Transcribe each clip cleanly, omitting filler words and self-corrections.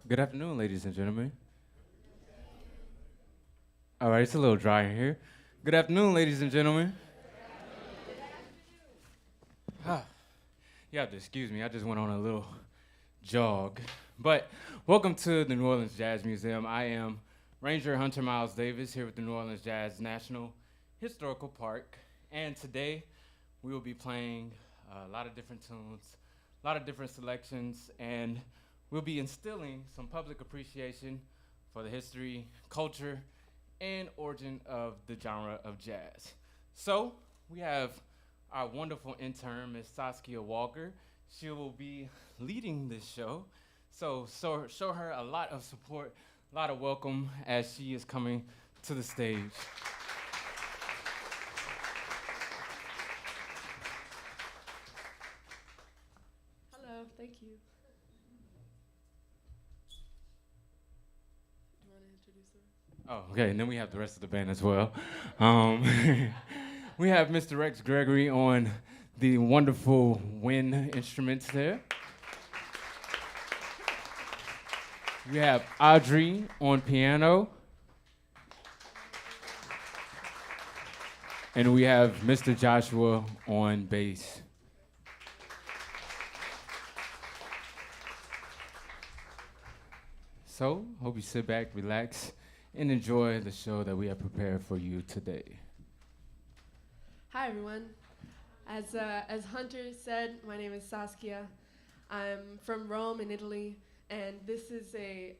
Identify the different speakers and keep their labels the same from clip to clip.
Speaker 1: Good afternoon, ladies and gentlemen. All right, it's a little dry in here. Good afternoon, ladies and gentlemen. You have to excuse me, I just went on a little jog. But welcome to the New Orleans Jazz Museum. I am Ranger Hunter Miles Davis here with the New Orleans Jazz National Historical Park. And today we will be playing a lot of different tunes, a lot of different selections, and we'll be instilling some public appreciation for the history, culture, and origin of the genre of jazz. So we have our wonderful intern, Miss Saskia Walker. She will be leading this show. So show her a lot of support, a lot of welcome as she is coming to the stage.
Speaker 2: Hello, thank you. Do you want to introduce her?
Speaker 1: Oh, okay, and then we have the rest of the band as well. We have Mr. Rex Gregory on the wonderful wind instruments there. We have Audrey on piano. And we have Mr. Joshua on bass. So, hope you sit back, relax, and enjoy the show that we have prepared for you today.
Speaker 2: Hi, everyone. As Hunter said, my name is Saskia. I'm from Rome in Italy, and this is a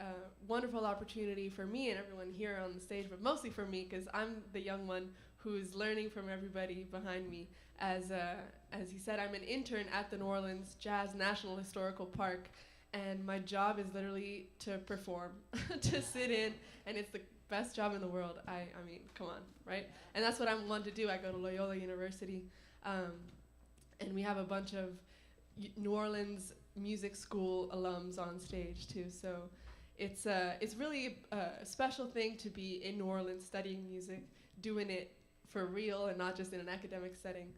Speaker 2: wonderful opportunity for me and everyone here on the stage, but mostly for me, because I'm the young one who's learning from everybody behind me. As he said, I'm an intern at the New Orleans Jazz National Historical Park, and my job is literally to perform, to sit in, and it's the best job in the world. I mean, come on, right? And that's what I'm one to do. I go to Loyola University, and we have a bunch of New Orleans music school alums on stage too. So it's really a special thing to be in New Orleans studying music, doing it for real and not just in an academic setting.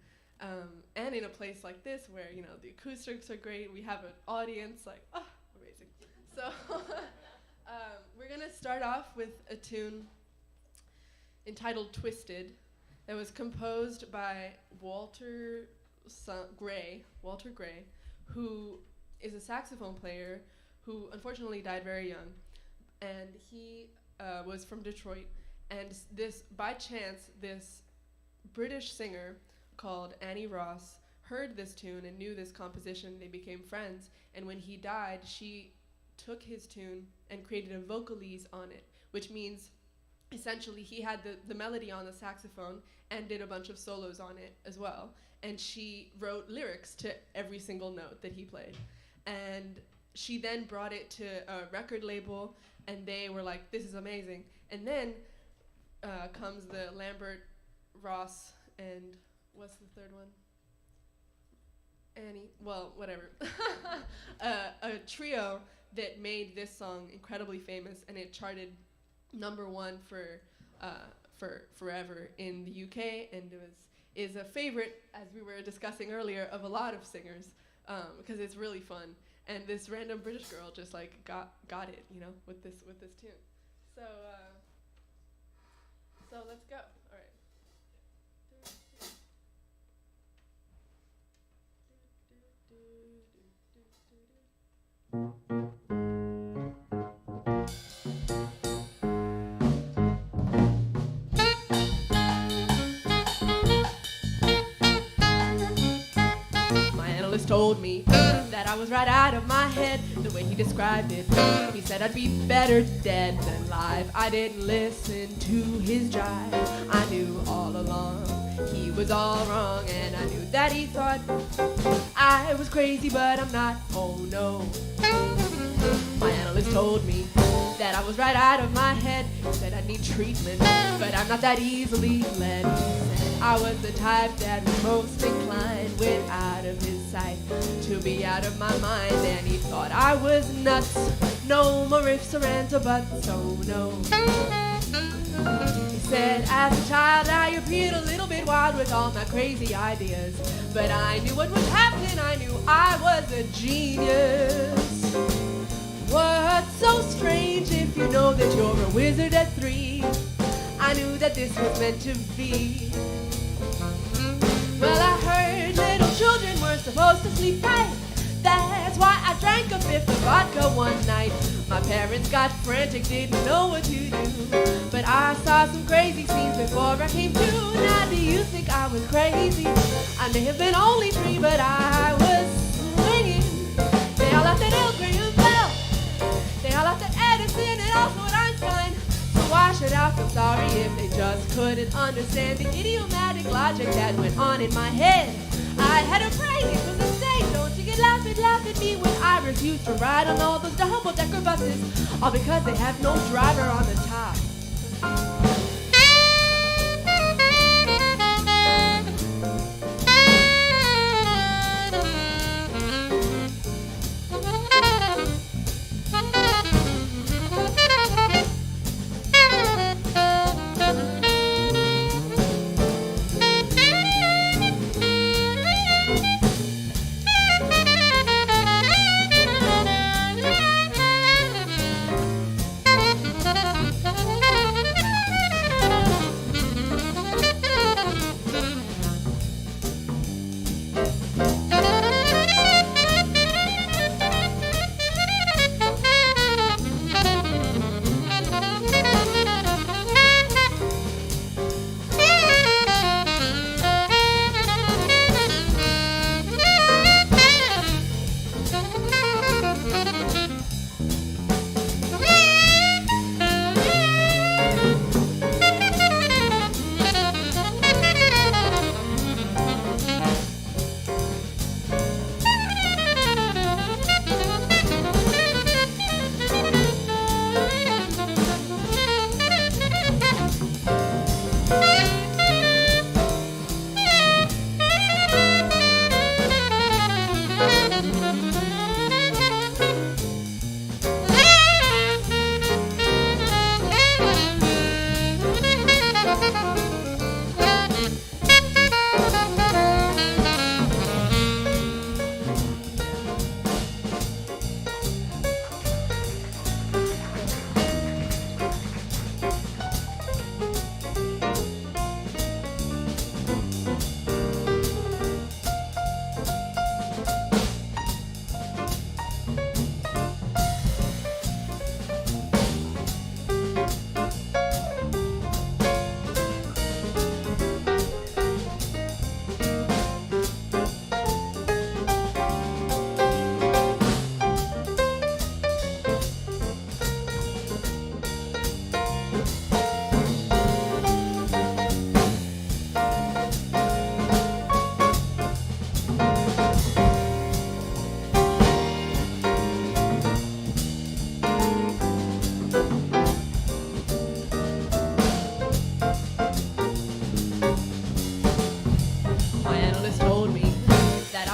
Speaker 2: And in a place like this where, you know, the acoustics are great, we have an audience, like, oh, amazing. So we're gonna start off with a tune entitled Twisted that was composed by Walter Gray, who is a saxophone player who unfortunately died very young. And he was from Detroit. And by chance, this British singer called Annie Ross heard this tune and knew this composition. They became friends, and when he died, she took his tune and created a vocalise on it, which means essentially he had the melody on the saxophone and did a bunch of solos on it as well, and she wrote lyrics to every single note that he played. And she then brought it to a record label, and they were like, this is amazing. And then comes the Lambert, Ross, and what's the third one? Annie, well, whatever. A trio that made this song incredibly famous, and it charted #1 for forever in the UK, and is a favorite, as we were discussing earlier, of a lot of singers, because it's really fun. And this random British girl just like got it, you know, with this tune. So let's go. All right. My analyst told me that I was right out of my head, the way he described it. He said I'd be better dead than live. I didn't listen to his jive. I knew all along he was all wrong, and I knew that he thought I was crazy, but I'm not. Oh no. My analyst told me that I was right out of my head. He said I need treatment, but I'm not that easily led. He said I was the type that was most inclined, when out of his sight, to be out of my mind. And he thought I was nuts. No more ifs or ands or buts, oh no. He said, as a child I appeared a little bit wild with all my crazy ideas, but I knew what was happening. I knew I was a genius. What's so strange if you know that you're a wizard at 3? I knew that this was meant to be. Well, I heard little children were supposed to sleep right. That's why I drank a fifth of vodka one night. My parents got frantic, didn't know what to do. But I saw some crazy scenes before I came to. Now do you think I was crazy? I may have been only 3, but I was swinging. They all laughed at El Graham Bell. They all laughed at Edison and also at Einstein. So why should I feel sorry if they just couldn't understand the idiomatic logic that went on in my head? I had a brain, it was insane. Don't you get laugh at me when I refuse to ride on all those double-decker buses, all because they have no driver on the top.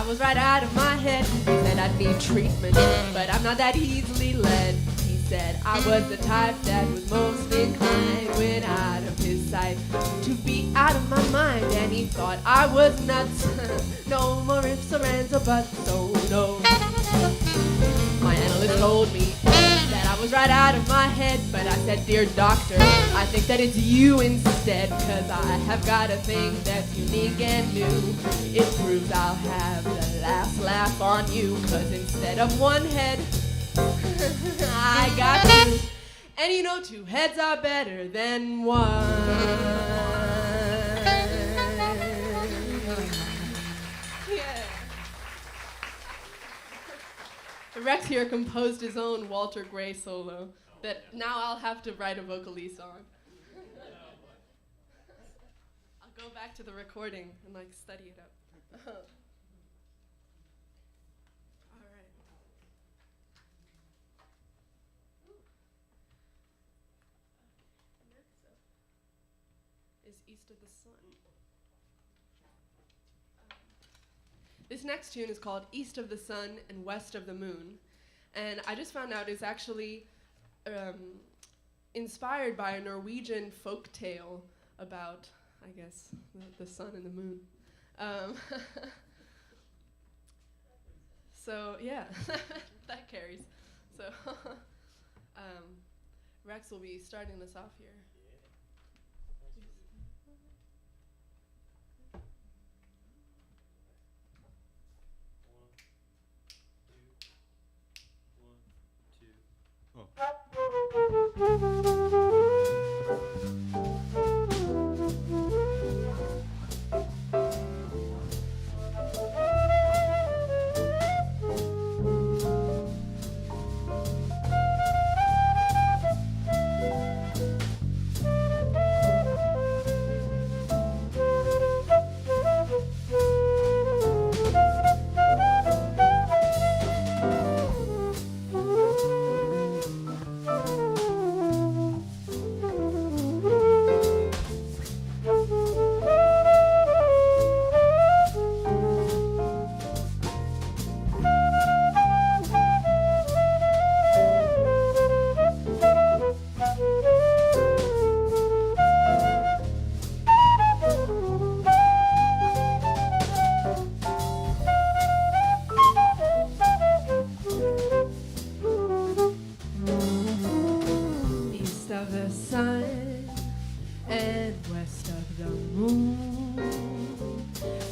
Speaker 2: Was right out of my head. He said I'd need treatment, but I'm not that easily led. He said I was the type that was most inclined when out of his sight to be out of my mind, and he thought I was nuts. No more ifs or ands or buts, so no. My analyst told me that I was right out of my head, but I said, dear doctor, I think that it's you instead, cause I have got a thing that's unique and new. It proves I'll have the last laugh on you, cause instead of one head, I got 2. And you know 2 heads are better than 1. Yeah. Rex here composed his own Walter Gray solo that now I'll have to write a vocalese on. I'll go back to the recording and study it up. All right. Next up is East of the Sun. This next tune is called East of the Sun and West of the Moon. And I just found out it's actually inspired by a Norwegian folk tale about, I guess, the sun and the moon. So, yeah, that carries. So Rex will be starting us off here.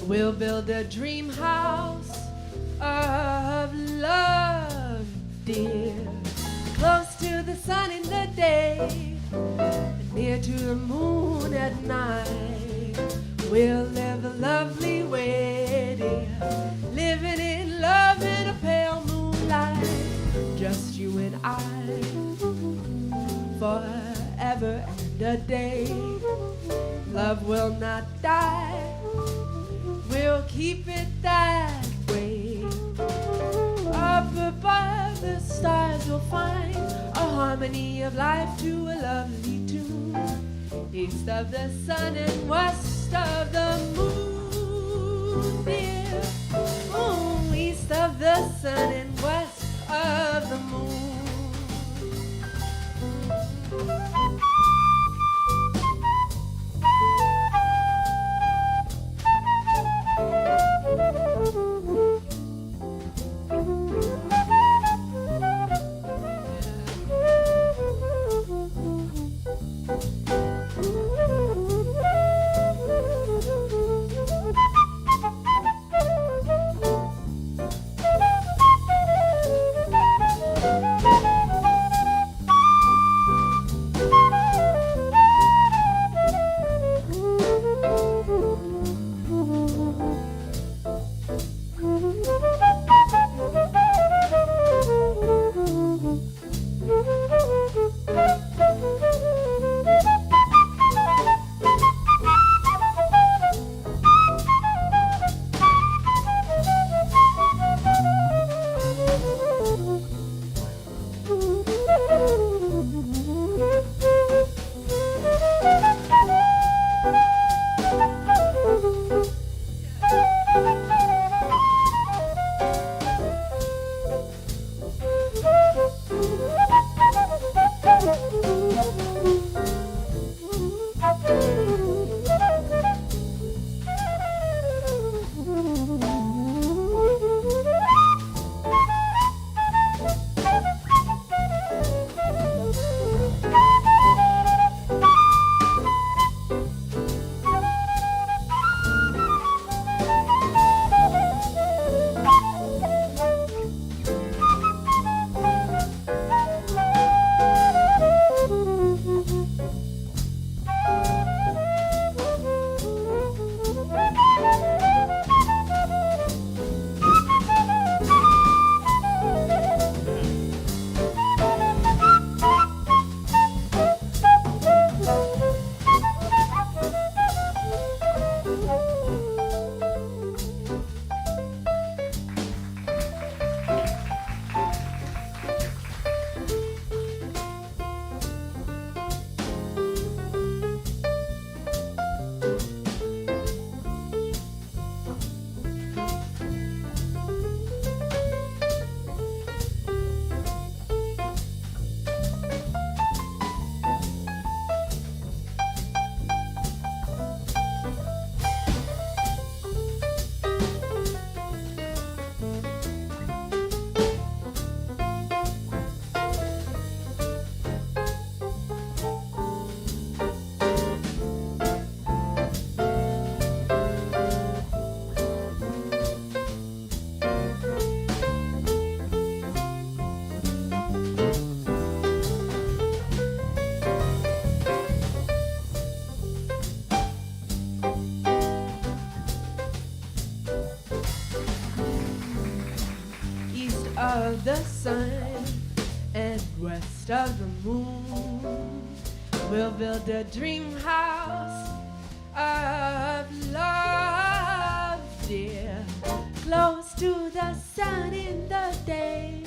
Speaker 2: We'll build a dream house of love, dear, close to the sun in the day, near to the moon at night. We'll live a lovely way, dear, living in love in a pale moonlight, just you and I, forever and a day. Love will not die, we'll keep it that way. Up above the stars we'll find a harmony of life to a lovely tune. East of the sun and west of the moon, dear. Oh, east of the sun and west of the moon. of the sun and west of the moon. We'll build a dream house of love, dear, close to the sun in the day,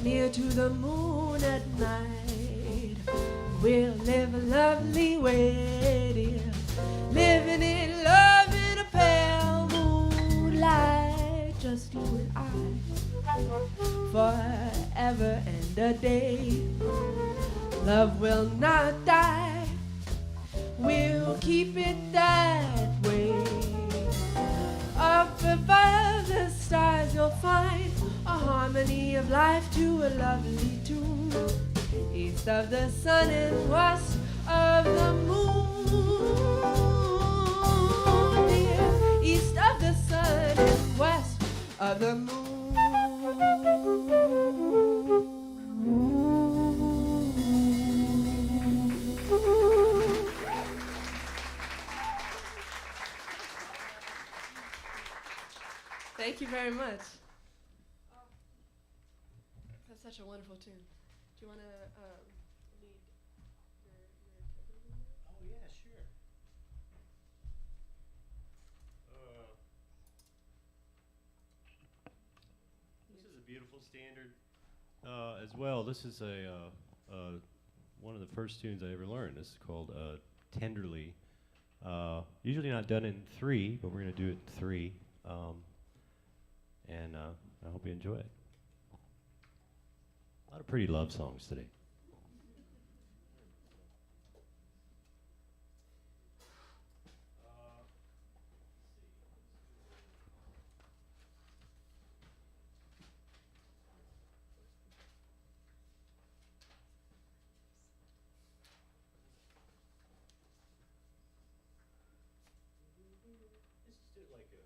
Speaker 2: near to the moon at night. We'll live a lovely way, dear, living in love in a pale moonlight, just you and I, forever and a day. Love will not die, we'll keep it that way. Up above the stars you'll find a harmony of life to a lovely tune. East of the sun and west of the moon, dear. East of the sun and west of the moon. Thank you very much. That's such a wonderful tune. Do you want to lead your
Speaker 3: Oh, yeah, sure. This is a beautiful standard as well. This is one of the first tunes I ever learned. This is called Tenderly. Usually not done in 3, but we're going to do it in 3. And I hope you enjoy it. A lot of pretty love songs today. Let's just do it like a...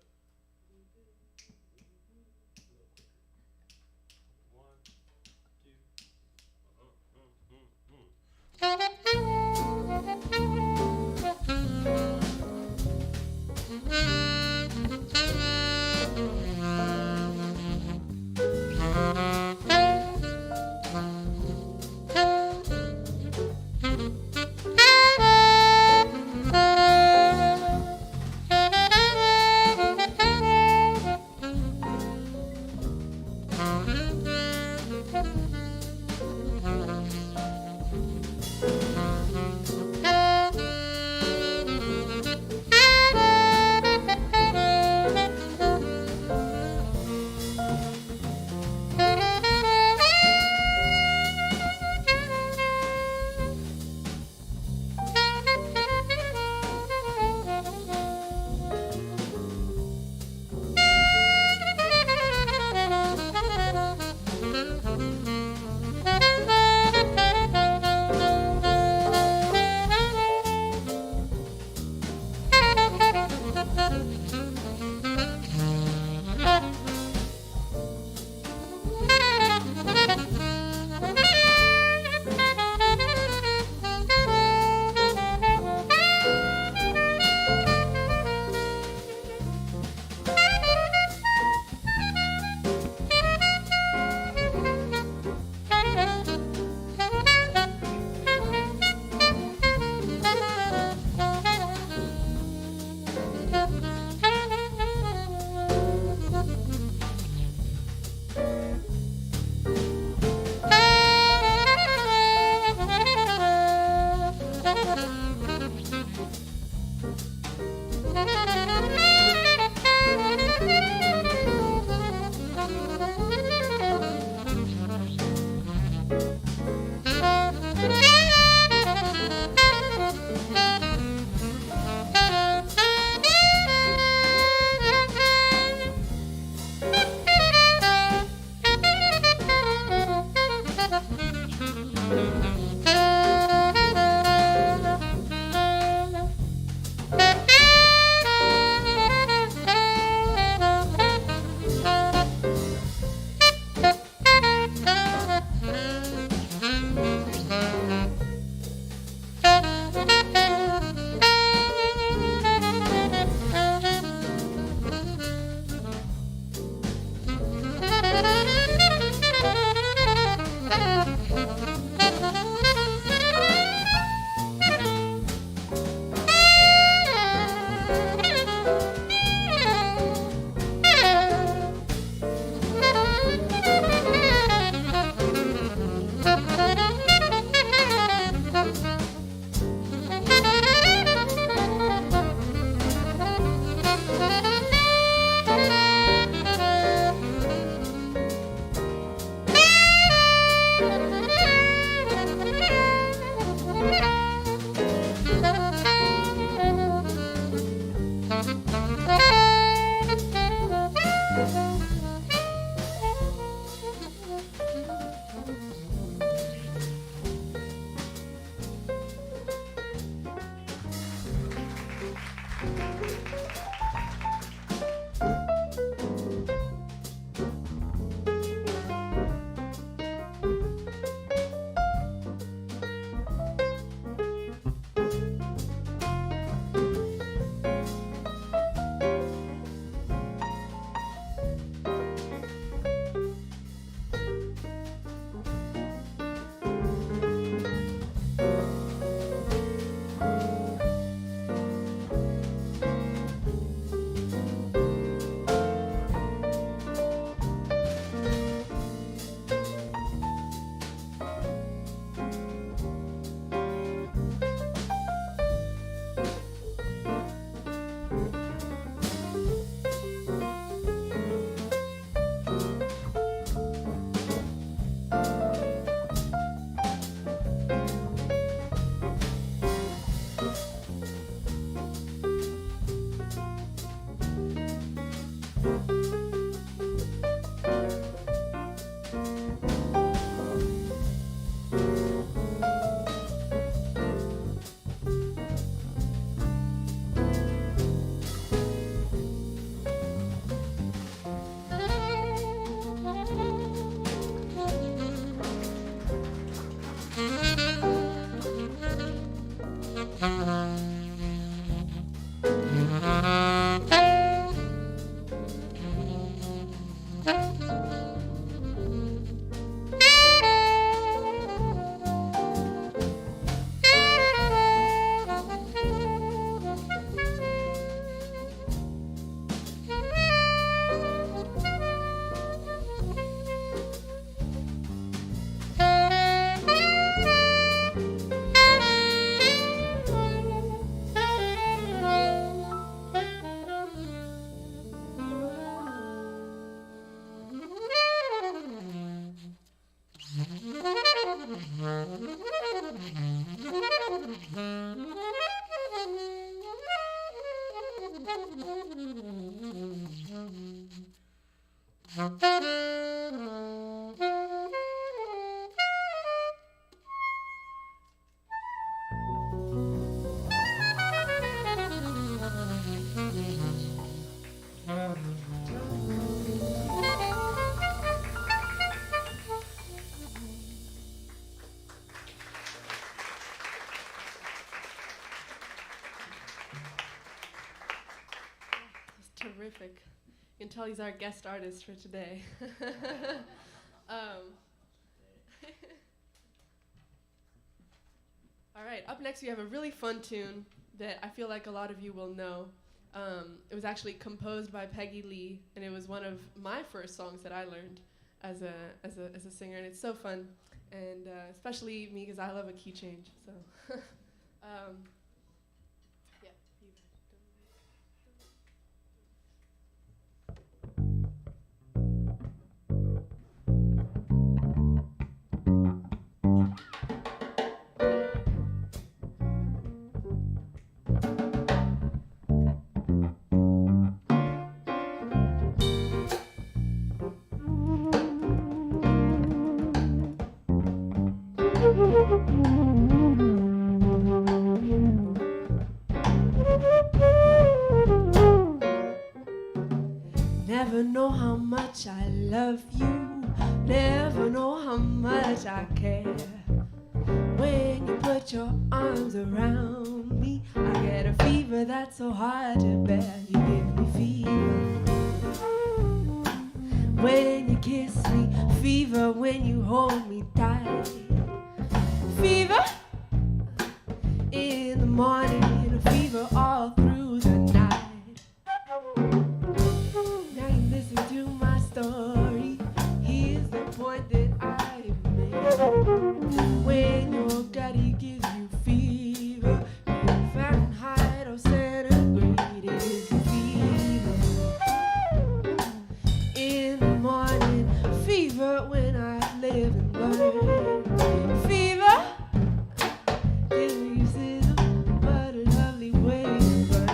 Speaker 2: Terrific. You can tell he's our guest artist for today. All right, up next we have a really fun tune that I feel like a lot of you will know. It was actually composed by Peggy Lee, and it was one of my first songs that I learned as a singer, and it's so fun, and especially me because I love a key change. So. Never know how much I love you, never know how much I care. When you put your arms around me, I get a fever that's so hard to bear. You give me fever when you kiss me, fever when you hold me tight. Fever in the morning, a fever all through the night. Now you listen to my story. Here's the point that I made. When your daddy gives you fever, Fahrenheit or centigrade, is fever in the morning, fever when I live and learn. Fever is but a lovely way to burn.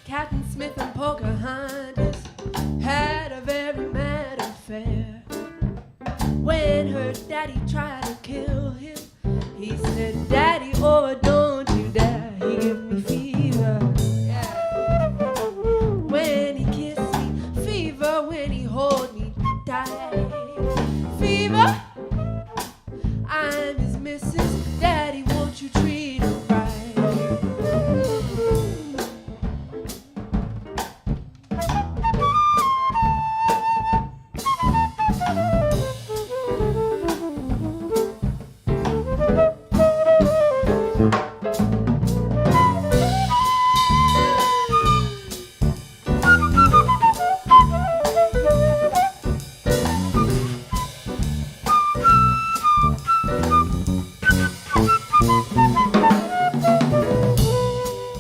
Speaker 2: Captain Smith and Pocahontas had a very mad affair. When her daddy tried to kill him, he said, "Daddy, oh, don't you dare." He gave me fever. Yeah. When he kissed me, fever when he hold me tight. Fever, I'm his missus. Daddy, won't you treat him right?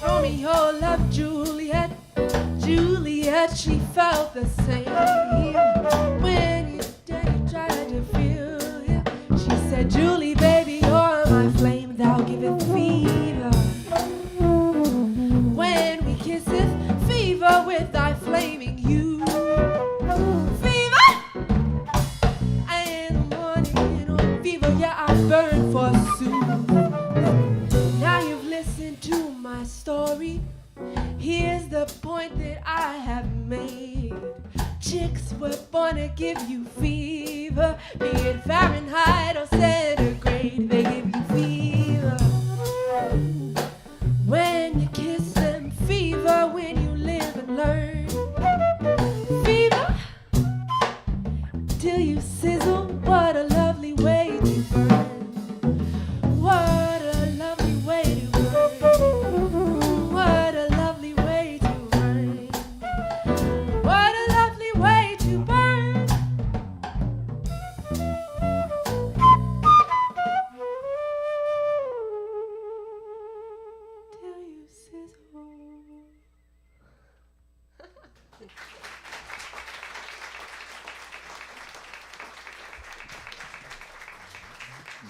Speaker 2: Romeo loved Juliet, Juliet, she felt the same. When his daddy tried to feel him, she said, "Julie, baby, you're my flame, thou giveth fever."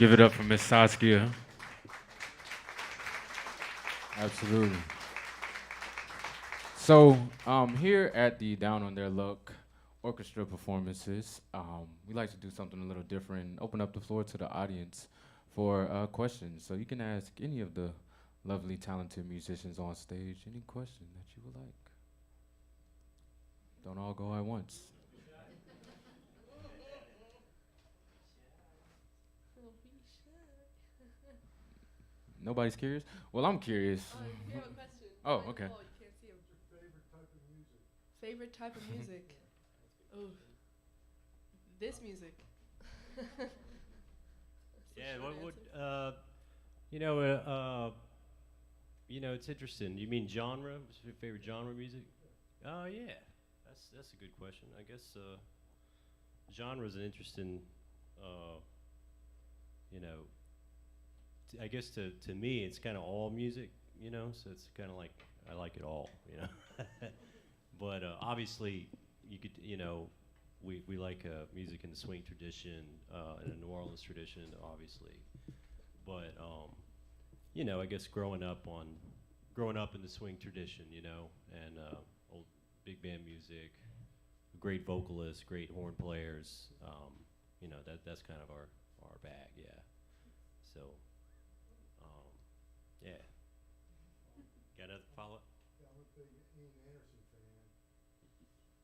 Speaker 1: Give it up for Miss Saskia. Absolutely. So here at the Down on Their Luck Orchestra performances, we like to do something a little different and open up the floor to the audience for questions. So you can ask any of the lovely, talented musicians on stage any question that you would like. Don't all go at once. Nobody's curious? Well, I'm curious.
Speaker 2: You have a question.
Speaker 1: Oh, okay.
Speaker 2: Oh, you can't see him. Favorite type of music? Oh, this music.
Speaker 3: Yeah,
Speaker 2: Short
Speaker 3: what would
Speaker 2: answer.
Speaker 3: it's interesting. You mean genre? What's your favorite genre of music? Oh yeah, that's a good question. I guess genre is an interesting, you know, I guess to me it's kind of all music, so it's kind of like I like it all, But obviously, you could, we like music in the swing tradition, in the New Orleans tradition, obviously. But I guess growing up in the swing tradition, and old big band music, great vocalists, great horn players, that's kind of our bag, yeah. So, yeah. Got a follow-up?
Speaker 4: I'm a big Ian Anderson fan.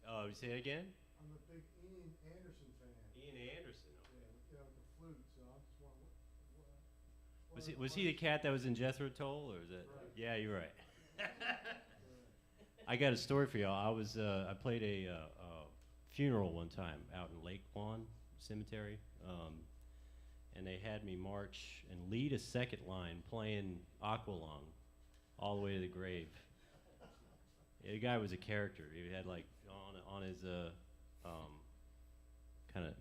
Speaker 3: Oh, you say it again?
Speaker 4: I'm a big Ian Anderson fan.
Speaker 3: Ian Anderson. Okay.
Speaker 4: Yeah, with the flute. So I just want to.
Speaker 3: Was he the cat that was in Jethro Tull, or is that?
Speaker 4: Right.
Speaker 3: Yeah, you're right. I got a story for y'all. I played a funeral one time out in Lake Lawn Cemetery, and they had me march and lead a second line playing Aqualung all the way to the grave. Yeah, the guy was a character. He had like on his kind of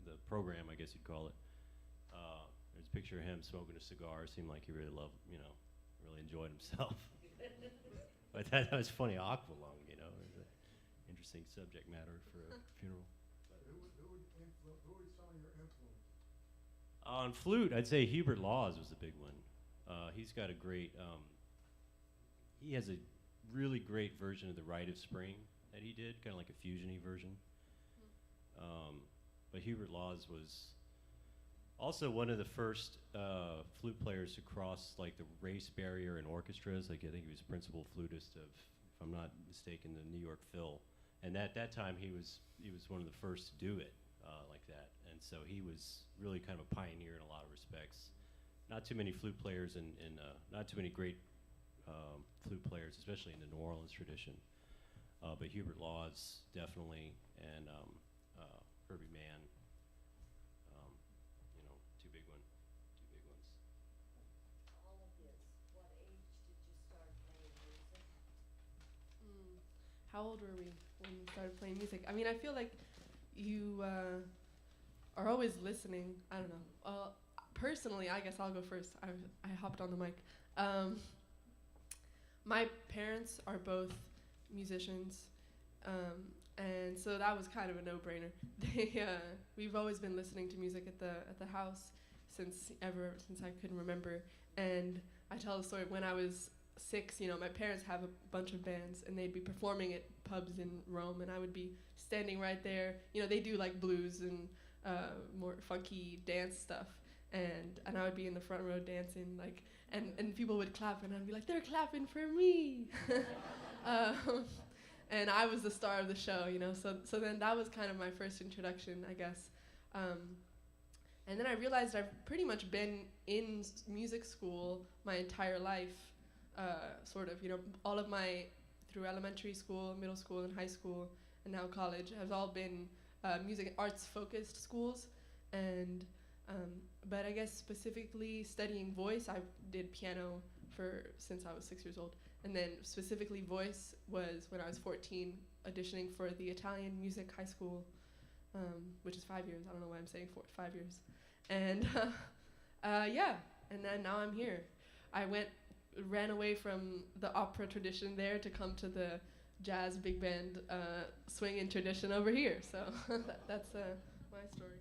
Speaker 3: the program, I guess you'd call it. There's a picture of him smoking a cigar. Seemed like he really loved, really enjoyed himself. But that was funny, Aqualung, is an interesting subject matter for a funeral.
Speaker 4: Who are some of your influences?
Speaker 3: On flute, I'd say Hubert Laws was the big one. He's got a great, he has a really great version of the Rite of Spring that he did, kind of like a fusion-y version. But Hubert Laws was also one of the first flute players to cross like the race barrier in orchestras. Like I think he was principal flutist of, if I'm not mistaken, the New York Phil. And at that time he was one of the first to do it like that. And so he was really kind of a pioneer in a lot of respects. Not too many flute players and not too many great flute players, especially in the New Orleans tradition. But Hubert Laws definitely, and Herbie Mann. Two big ones.
Speaker 5: All of this, what age did you start playing music?
Speaker 2: How old were we when we started playing music? I mean, I feel like you are always listening. I don't know. Personally, I guess I'll go first. I hopped on the mic. My parents are both musicians, and so that was kind of a no-brainer. We've always been listening to music at the house since I could remember. And I tell the story when I was 6. My parents have a bunch of bands, and they'd be performing at pubs in Rome, and I would be standing right there. They do like blues and more funky dance stuff, and I would be in the front row dancing like. And people would clap, and I'd be like, they're clapping for me. And I was the star of the show, So then that was kind of my first introduction, I guess. And then I realized I've pretty much been in music school my entire life, sort of. All of through elementary school, middle school, and high school, and now college, has all been music and arts-focused schools. And but I guess specifically studying voice, I did piano since I was 6 years old. And then specifically voice was when I was 14, auditioning for the Italian Music High School, which is 5 years. I don't know why I'm saying 5 years. And yeah, and then now I'm here. I ran away from the opera tradition there to come to the jazz big band swinging tradition over here. So that's my story.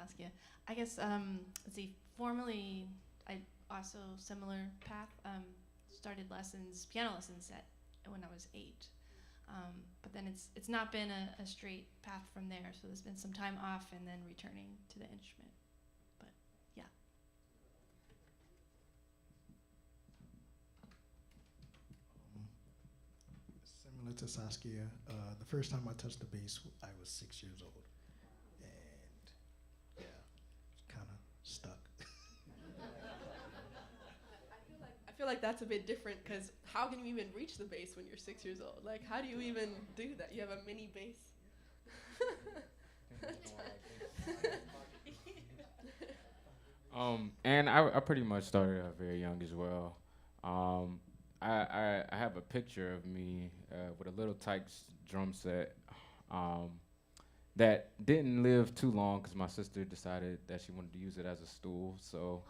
Speaker 6: Saskia. I guess, let's see, formally, I also similar path, started piano lessons when I was 8. But then it's not been a straight path from there, so there's been some time off and then returning to the instrument. But yeah.
Speaker 4: Similar to Saskia, the first time I touched the bass, I was 6 years old, and yeah, kind of stuck.
Speaker 2: I feel like that's a bit different because how can you even reach the bass when you're 6 years old? Like, how do you even do that? You have a mini bass.
Speaker 1: And I pretty much started very young as well. I have a picture of me with a little Tykes drum set that didn't live too long because my sister decided that she wanted to use it as a stool. So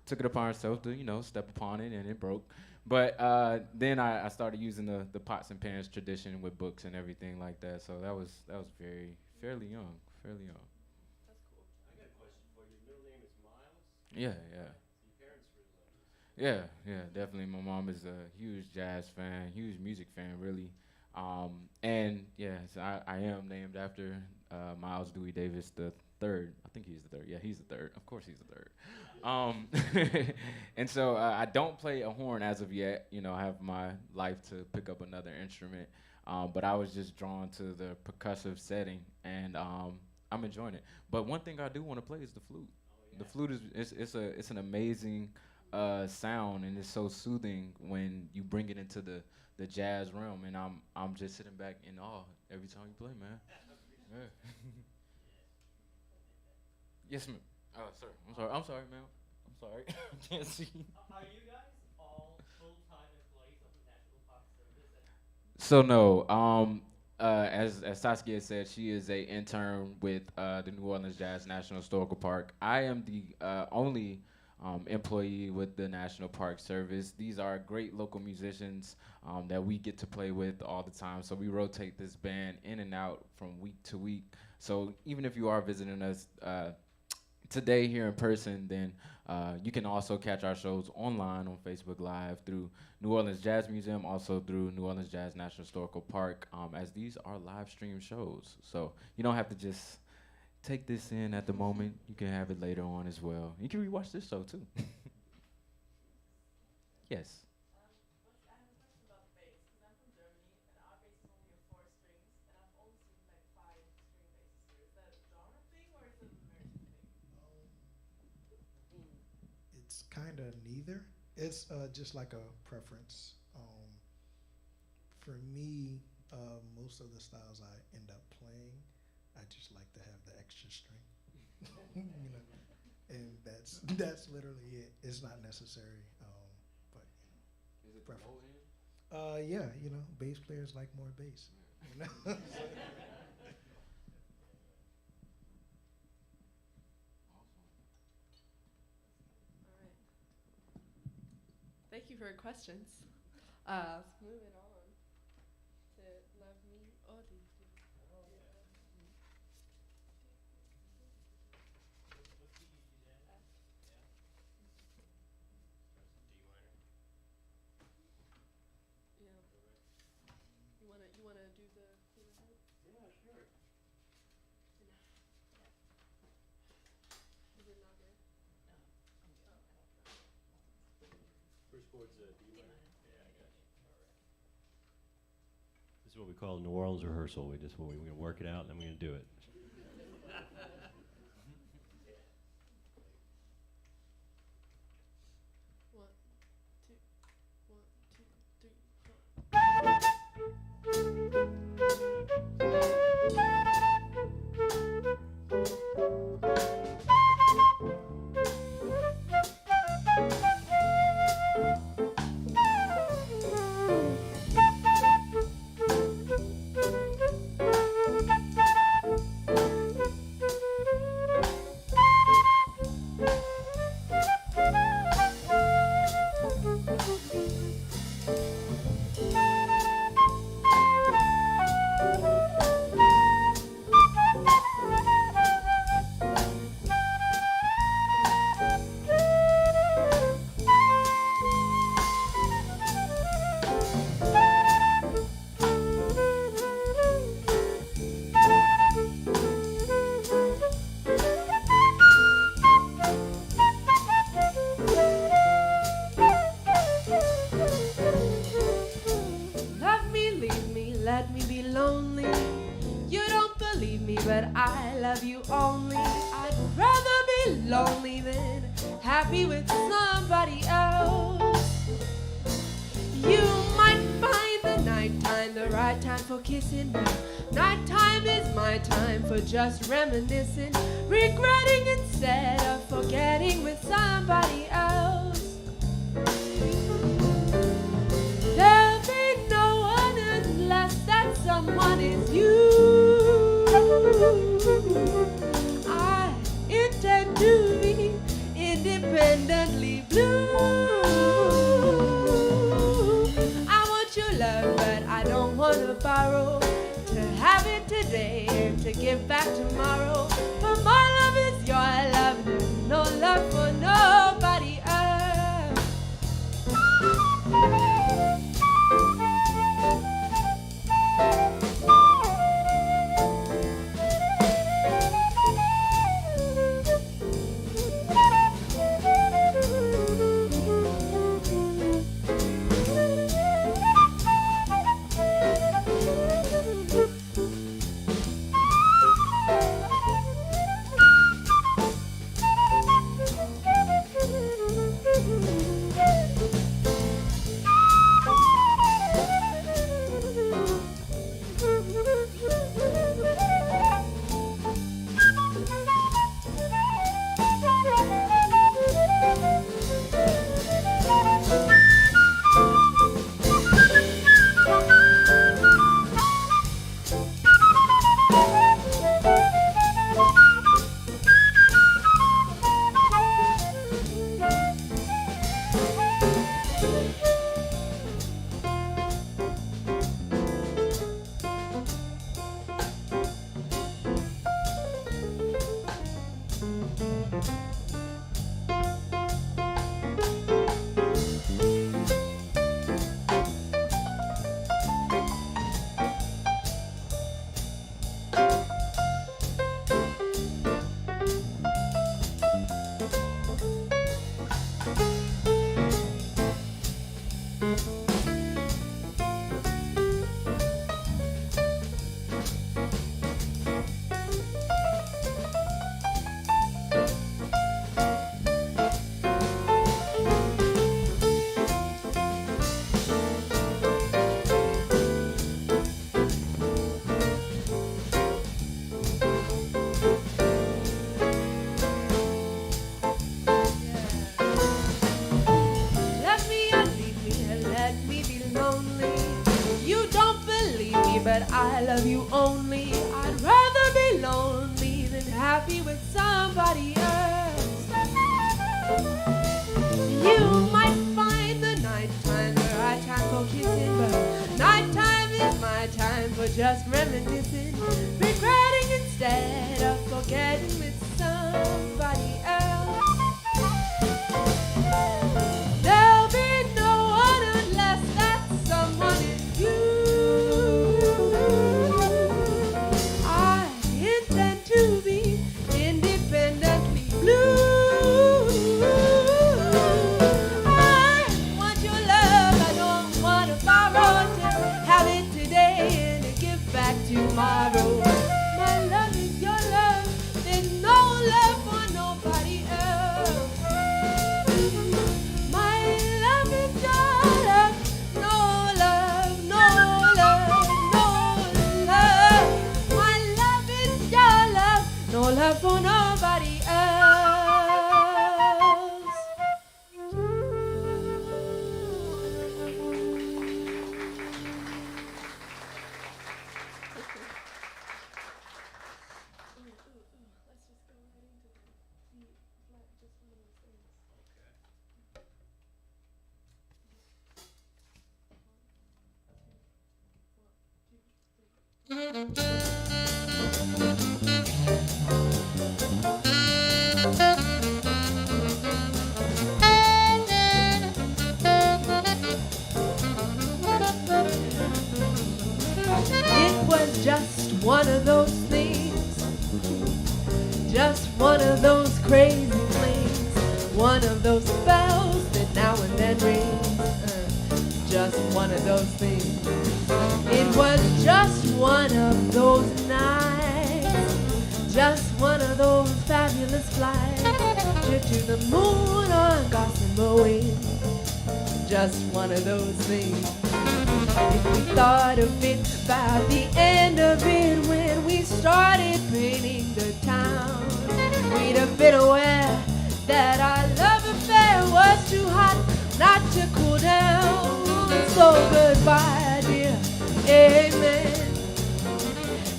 Speaker 1: took it upon herself to, step upon it, and it broke. But then I started using the pots and pans tradition with books and everything like that. So that was fairly young.
Speaker 2: That's cool.
Speaker 3: I got a question for you. Your middle name is Miles?
Speaker 1: Yeah.
Speaker 3: So your parents really love you.
Speaker 1: Yeah, definitely. My mom is a huge jazz fan, huge music fan, really. And yes, I am named after Miles Dewey Davis the third. I think he's the third. Yeah, he's the third. Of course, he's the third. And so I don't play a horn as of yet. I have my life to pick up another instrument. But I was just drawn to the percussive setting, and I'm enjoying it. But one thing I do want to play is the flute. The flute is it's an amazing sound, and it's so soothing when you bring it into the jazz realm, and I'm just sitting back in awe every time you play, man. Yeah. Yes, ma'am. Oh, sir. I'm sorry, ma'am. I'm sorry. I can't see.
Speaker 7: Are you guys all full-time employees of the National Park Service?
Speaker 1: So no. As Saskia said, she is a intern with the New Orleans Jazz National Historical Park. I am the only employee with the National Park Service. These are great local musicians that we get to play with all the time. So we rotate this band in and out from week to week. So even if you are visiting us today here in person, then you can also catch our shows online on Facebook Live through New Orleans Jazz Museum, also through New Orleans Jazz National Historical Park, as these are live stream shows. So you don't have to just take this in at the moment. You can have it later on as well. You can rewatch this show too. Yes.
Speaker 8: I have a question about bass, because I'm from Germany, and our bass is only a 4 strings, and I've only seen like 5-string basses here. Is that a genre thing, or is it an American thing?
Speaker 4: It's kind of neither. It's just like a preference. For me, most of the styles I end up playing, I just like to have the extra string, and that's literally it. It's not necessary, but
Speaker 1: Is it
Speaker 4: preference. Yeah, bass players like more bass.
Speaker 2: All right. Thank you for your questions. Let's move it on to Love Me or Leave You. Yeah. You wanna do the clear head?
Speaker 3: Yeah, sure.
Speaker 2: Is it not there?
Speaker 3: First chord's D minor. Yeah, I got you. This is what we call New Orleans rehearsal. We're gonna work it out, and then we're gonna do it.
Speaker 2: One, two, 1, 2, 3, 4. me, but I love you only. I'd rather be lonely than happy with somebody else. You might find the nighttime the right time for kissing, but nighttime is my time for just reminiscing, regretting instead of forgetting with somebody else. There'll be no one unless that someone is you. I intend to be independently blue. I want your love, but I don't want to borrow. To have it today and to give back tomorrow. But my love is your love, there's no love for nobody else. But I love you only. I'd rather be lonely than happy with somebody else. You might find the nighttime the right time for kissing, but nighttime is my time for just reminiscing, regretting instead of forgetting with somebody else. There'll be no one unless that someone is you. To be independently blue. I want your love, I don't want to borrow. To have it today and to give back tomorrow. My love is your love, there's no love for nobody else. My love is your love, no love, no love, no love. My love is your love, no love for nobody else. It was just one of those things, just one of those crazy flings, one of those spells that now and then rings, just one of those things. It was just one of those nights let's fly to the moon on gossamer wings. Just one of those things. If we thought of it by the end of it, when we started painting the town, we'd have been aware that our love affair was too hot not to cool down. So goodbye, dear, amen.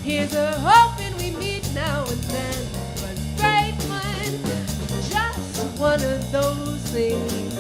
Speaker 2: Here's a hoping we meet now and then, but great fun, just one of those things.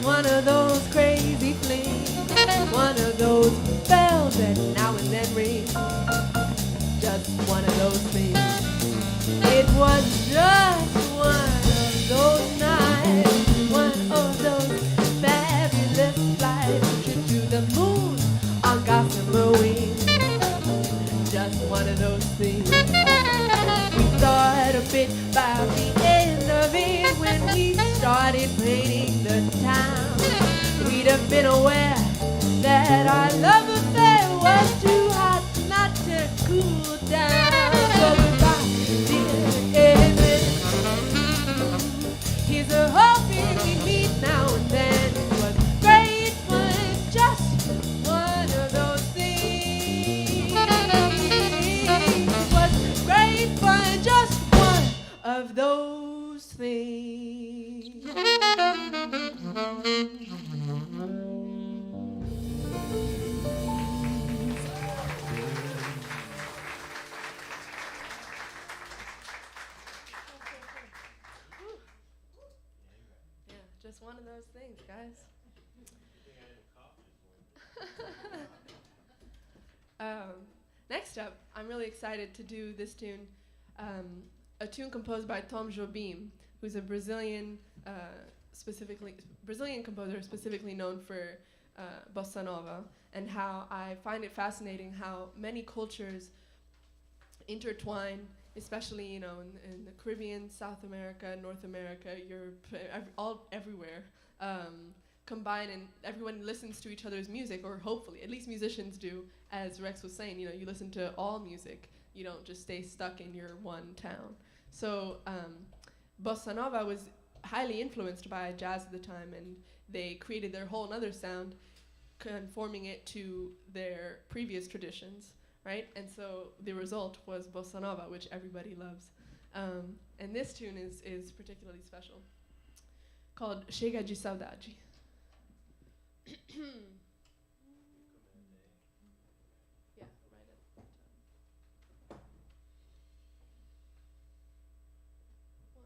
Speaker 2: One of those crazy flings, one of those bells that now and then ring. Just one of those things. It was just one of those nights, one of those fabulous flights to the moon on gossamer wings. Just one of those things. We thought a bit about the end of it when we started painting the town. We'd have been aware that our love affair was too hot not to cool down. So goodbye, dear Evan. Here's a hoping we meet now and then. It was great fun, just one of those things. It was great fun, just one of those things. Yeah, just one of those things, guys. Next up, I'm really excited to do this tune, a tune composed by Tom Jobim, who's a Brazilian composer specifically known for bossa nova, and how I find it fascinating how many cultures intertwine, especially in the Caribbean, South America, North America, Europe, everywhere. Combine, and everyone listens to each other's music, or hopefully, at least musicians do. As Rex was saying, you listen to all music. You don't just stay stuck in your one town. So bossa nova was highly influenced by jazz at the time, and they created their whole other sound, conforming it to their previous traditions, right? And so the result was bossa nova, which everybody loves. And this tune is particularly special, called Chega de Saudade. Yeah, right at the top. 1,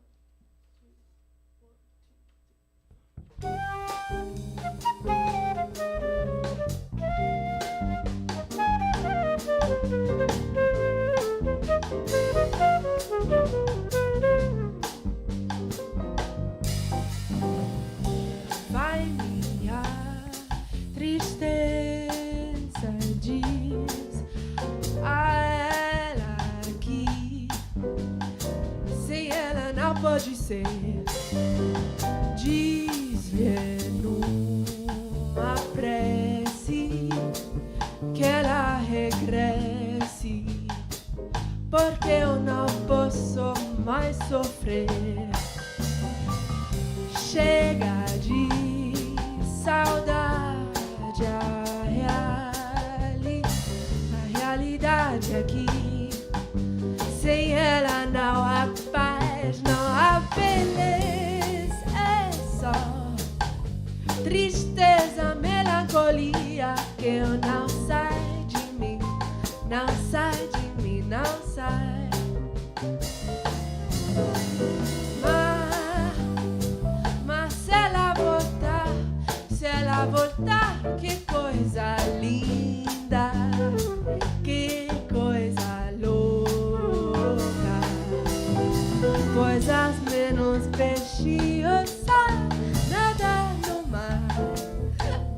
Speaker 2: pode ser. Diz-lhe numa prece que ela regresse, porque eu não posso mais sofrer. Chega de saudade, a realidade aqui. Sem ela não há paz, não há beleza, é só tristeza, melancolia que eu não sai de mim, não sai de mim, não sai. Mas se ela voltar, que coisa linda, que coisa louca, coisas menos preciosas, nada no mar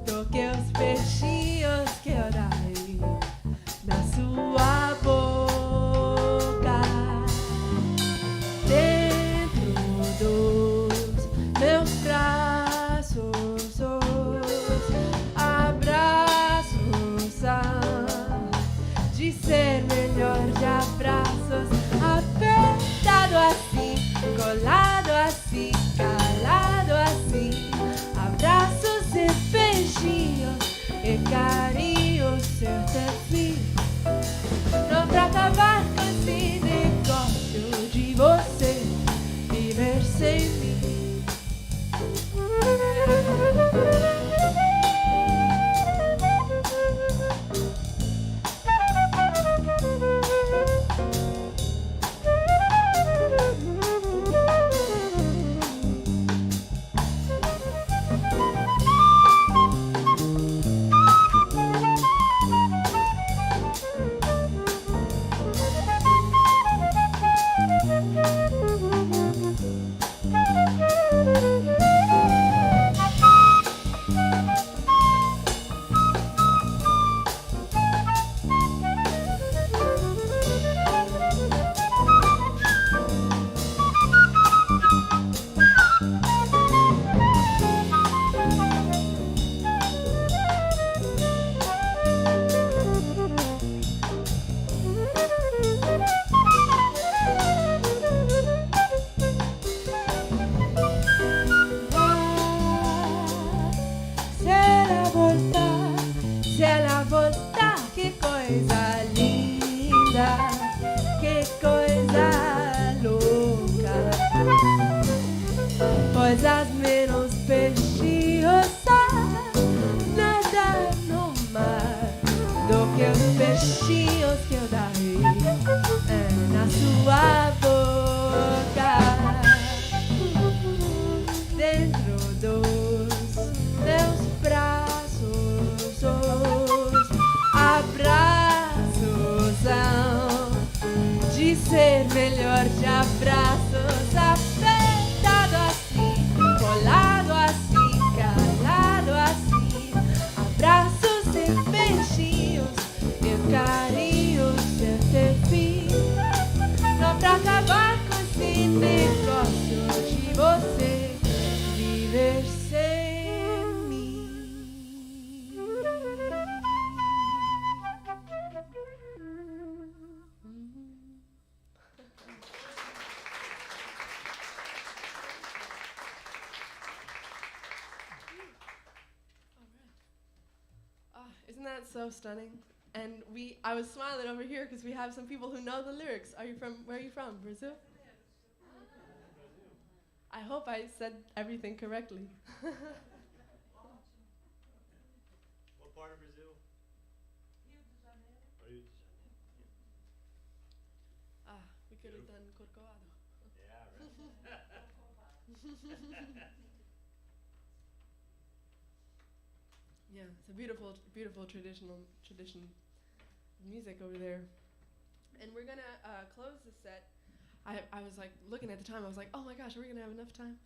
Speaker 2: do que os peixinhos que eu dei na sua boca. Dentro dos meus braços, os abraços são de ser melhor de abraços, apertado assim, colado assim, calado assim, abraços e beijinhos e carinhos sem ter fim. Não pra acabar com esse negócio de você viver sem mim. Se ela voltar, que coisa linda, que coisa louca, coisas menos preciosas, nada no mar do que os peixinhos que eu dei na sua boca. Dentro dos meus braços, os abraços são de ser melhor de abraços, apertado assim, colado assim, calado assim, abraços e beijinhos e carinhos sem ter fim. Não pra acabar com esse negócio de você viver sem mim. Isn't that so stunning? And I was smiling over here because we have some people who know the lyrics. Where are you from? Brazil? I hope I said everything correctly.
Speaker 3: What part of Brazil?
Speaker 8: Rio de Janeiro.
Speaker 3: Rio de Janeiro.
Speaker 2: We could have done Corcovado.
Speaker 3: Yeah, right.
Speaker 2: Yeah, it's a beautiful, beautiful tradition music over there. And we're gonna close the set. I was like looking at the time. I was like, oh my gosh, are we gonna have enough time?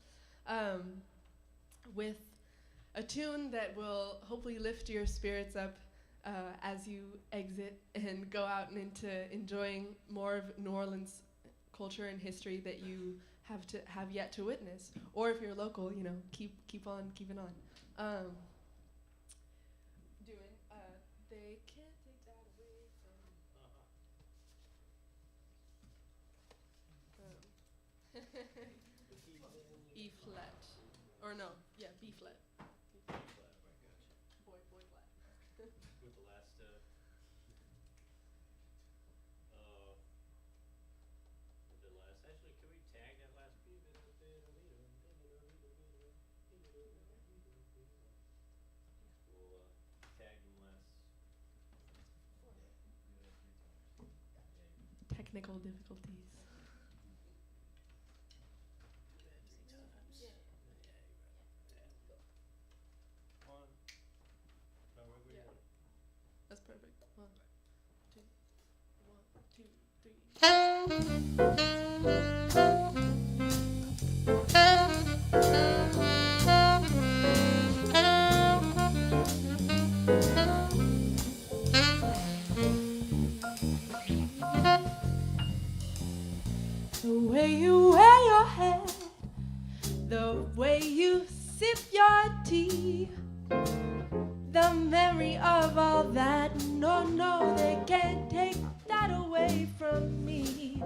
Speaker 2: With a tune that will hopefully lift your spirits up as you exit and go out and into enjoying more of New Orleans culture and history that you have yet to witness. Or if you're local, you know, keep on keeping on. Doing they can't take that away from E flat. Or no, yeah, B flat. Boy flat.
Speaker 3: With the last, actually, can we tag that last beat? We'll, tag the last.
Speaker 2: Technical difficulties.
Speaker 3: One. No,
Speaker 2: Yeah. That's perfect. 1, 2, 1, 2, 3. The way you wear your hair, the way you sip your tea, the memory of all that, no, they can't take that away from me.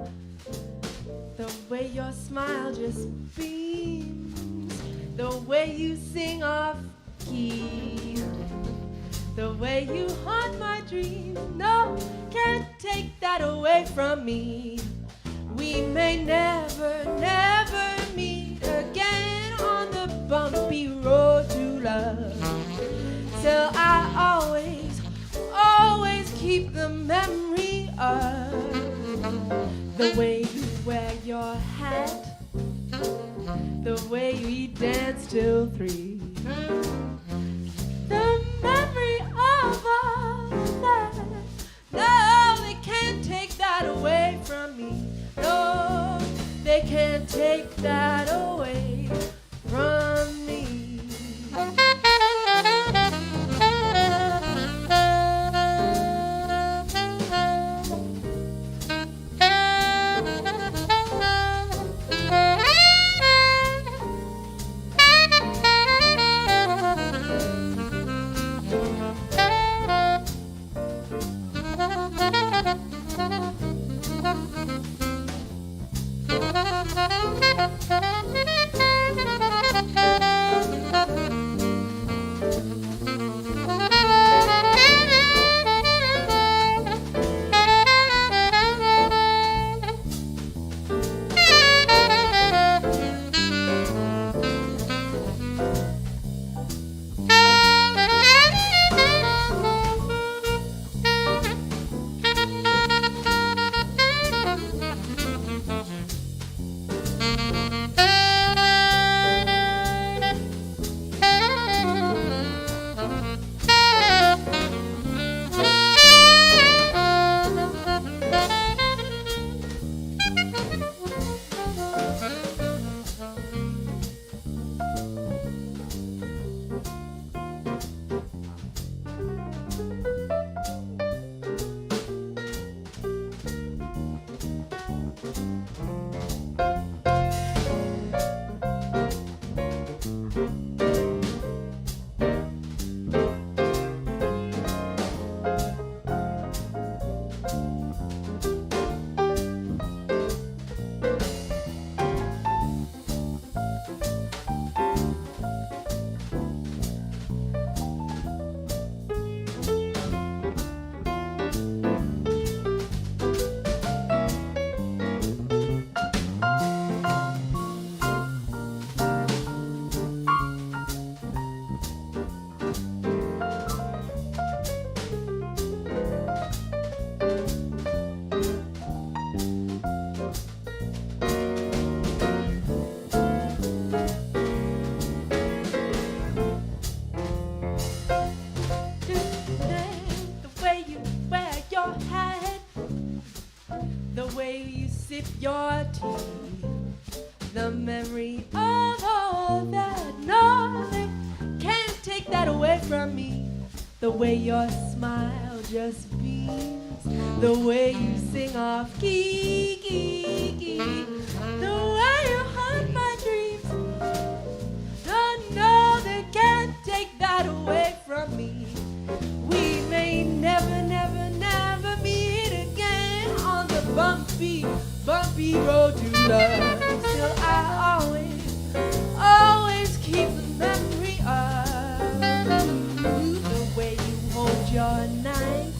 Speaker 2: The way your smile just beams, the way you sing off key, the way you haunt my dreams, no, can't take that away from me. We may never meet again on the bumpy road to love. Till I always keep the memory of the way you wear your hat, the way we dance till 3. The memory of all that, no, they can't take that away from me. No, they can't take that away from me. your tea, the memory of all that. No, they can't take that away from me. The way your smile just beams, the way you sing off key, key, key, the way you bumpy road to love. Still, I always keep the memory of the way you hold your knife,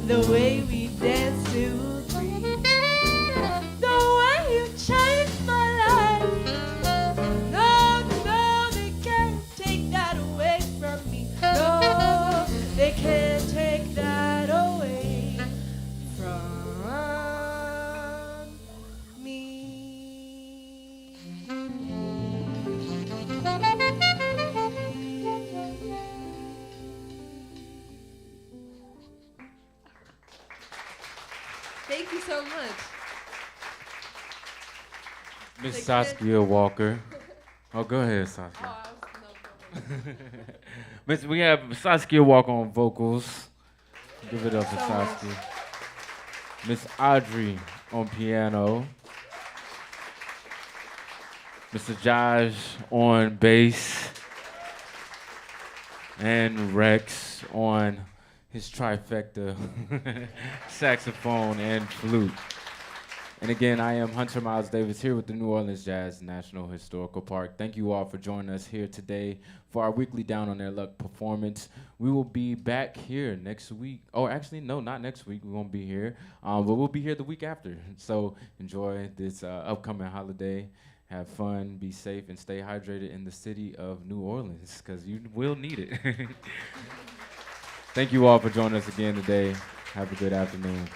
Speaker 2: the way we danced to three, the way you changed my life. No, no, they can't take that away from me. No, they can't take that away from me. Thank you so much.
Speaker 1: Miss
Speaker 2: They
Speaker 1: Saskia Walker. Oh, go ahead, Saskia.
Speaker 2: Oh, no, go ahead.
Speaker 1: Miss, we have Saskia Walker on vocals. Give it up for
Speaker 2: So much.
Speaker 1: Saskia. Miss Audrey on piano. Mr. Josh on bass. And Rex on his trifecta, saxophone and flute. And again, I am Hunter Miles Davis here with the New Orleans Jazz National Historical Park. Thank you all for joining us here today for our weekly Down on Their Luck performance. We will be back here next week. Oh, actually, no, not next week. We won't be here, but we'll be here the week after. So enjoy this upcoming holiday. Have fun, be safe, and stay hydrated in the city of New Orleans, because you will need it. Thank you all for joining us again today. Have a good afternoon.